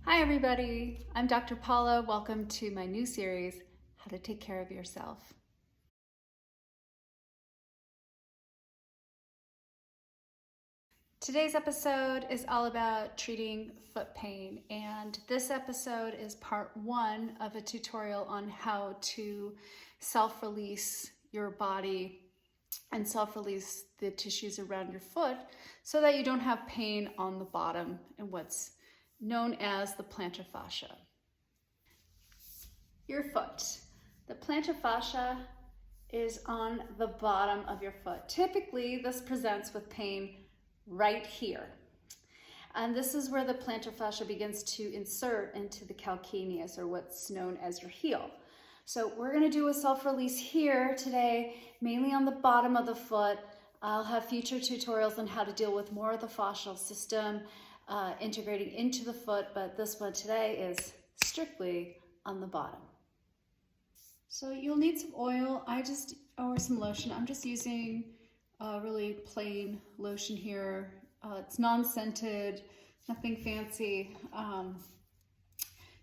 Hi everybody, I'm Dr. Paula. Welcome to my new series, How to Take Care of Yourself. Today's episode is all about treating foot pain, and this episode is part one of a tutorial on how to self-release your body and self-release the tissues around your foot so that you don't have pain on the bottom and what's known as the plantar fascia. Your foot. The plantar fascia is on the bottom of your foot. Typically, this presents with pain right here. And this is where the plantar fascia begins to insert into the calcaneus, or what's known as your heel. So we're gonna do a self-release here today, mainly on the bottom of the foot. I'll have future tutorials on how to deal with more of the fascial system, integrating into the foot, but this one today is strictly on the bottom. So you'll need some oil, or some lotion. I'm just using a really plain lotion here. It's non-scented, nothing fancy,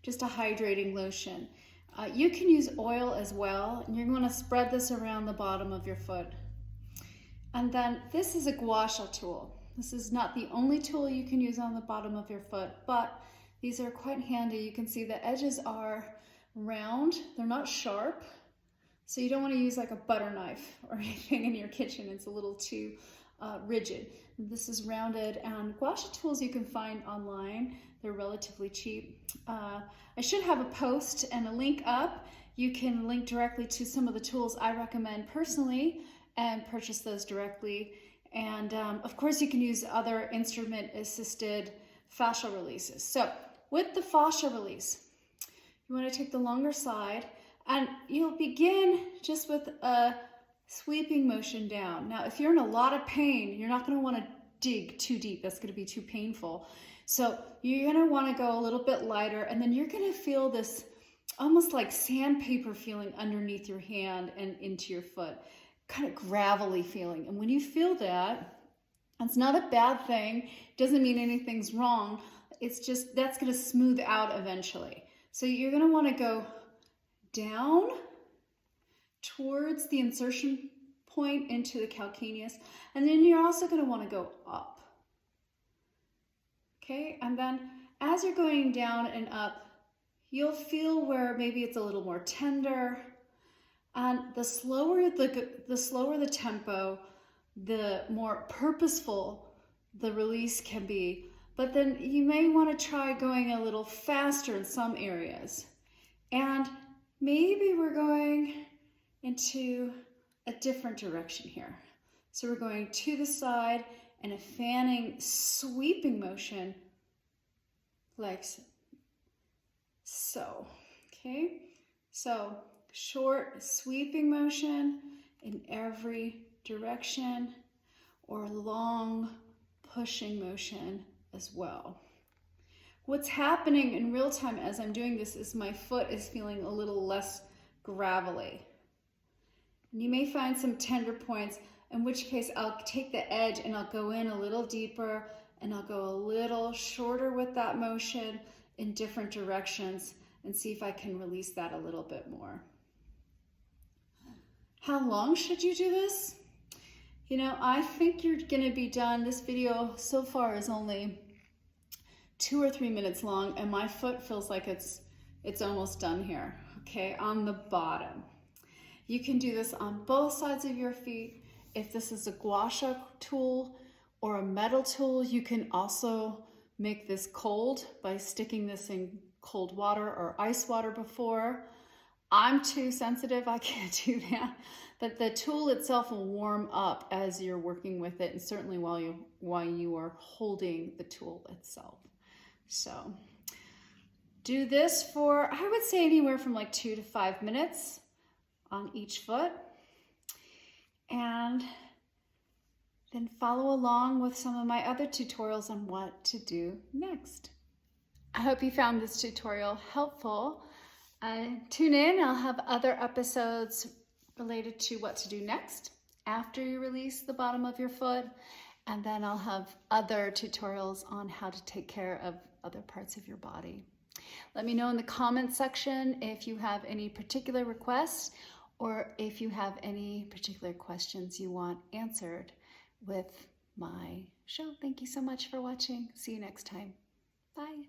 just a hydrating lotion. You can use oil as well, and you're going to spread this around the bottom of your foot. And then this is a gua sha tool. This is not the only tool you can use on the bottom of your foot, but these are quite handy. You can see the edges are round, they're not sharp, so you don't want to use like a butter knife or anything in your kitchen. It's a little too rigid. This is rounded, and gua sha tools you can find online. They're relatively cheap. I should have a post and a link up. You can link directly to some of the tools I recommend personally and purchase those directly. And of course you can use other instrument assisted fascial releases. So with the fascia release, you want to take the longer side, and you'll begin just with a sweeping motion down. Now, if you're in a lot of pain, you're not going to want to dig too deep. That's going to be too painful. So you're going to want to go a little bit lighter, and then you're going to feel this almost like sandpaper feeling underneath your hand and into your foot, kind of gravelly feeling. And when you feel that, it's not a bad thing. It doesn't mean anything's wrong. It's just that's going to smooth out eventually. So you're going to want to go down towards the insertion point into the calcaneus, and then you're also going to want to go up. Okay, and then as you're going down and up, you'll feel where maybe it's a little more tender, and the slower the tempo, the more purposeful the release can be. But then you may want to try going a little faster in some areas. And maybe we're going into a different direction here. So we're going to the side in a fanning, sweeping motion, like so. Okay? So short, sweeping motion in every direction, or long, pushing motion as well. What's happening in real time as I'm doing this is my foot is feeling a little less gravelly. And you may find some tender points, in which case I'll take the edge and I'll go in a little deeper, and I'll go a little shorter with that motion in different directions and see if I can release that a little bit more. How long should you do this? You know, I think you're gonna be done. This video so far is only 2 or 3 minutes long, and my foot feels like it's almost done here, okay, on the bottom. You can do this on both sides of your feet. If this is a gua sha tool or a metal tool, you can also make this cold by sticking this in cold water or ice water before. I'm too sensitive, I can't do that. But the tool itself will warm up as you're working with it, and certainly while you are holding the tool itself. So do this for, I would say, anywhere from like 2 to 5 minutes on each foot. And then follow along with some of my other tutorials on what to do next. I hope you found this tutorial helpful. Tune in, I'll have other episodes related to what to do next after you release the bottom of your foot, and then I'll have other tutorials on how to take care of other parts of your body. Let me know in the comments section if you have any particular requests or if you have any particular questions you want answered with my show. Thank you so much for watching. See you next time. Bye.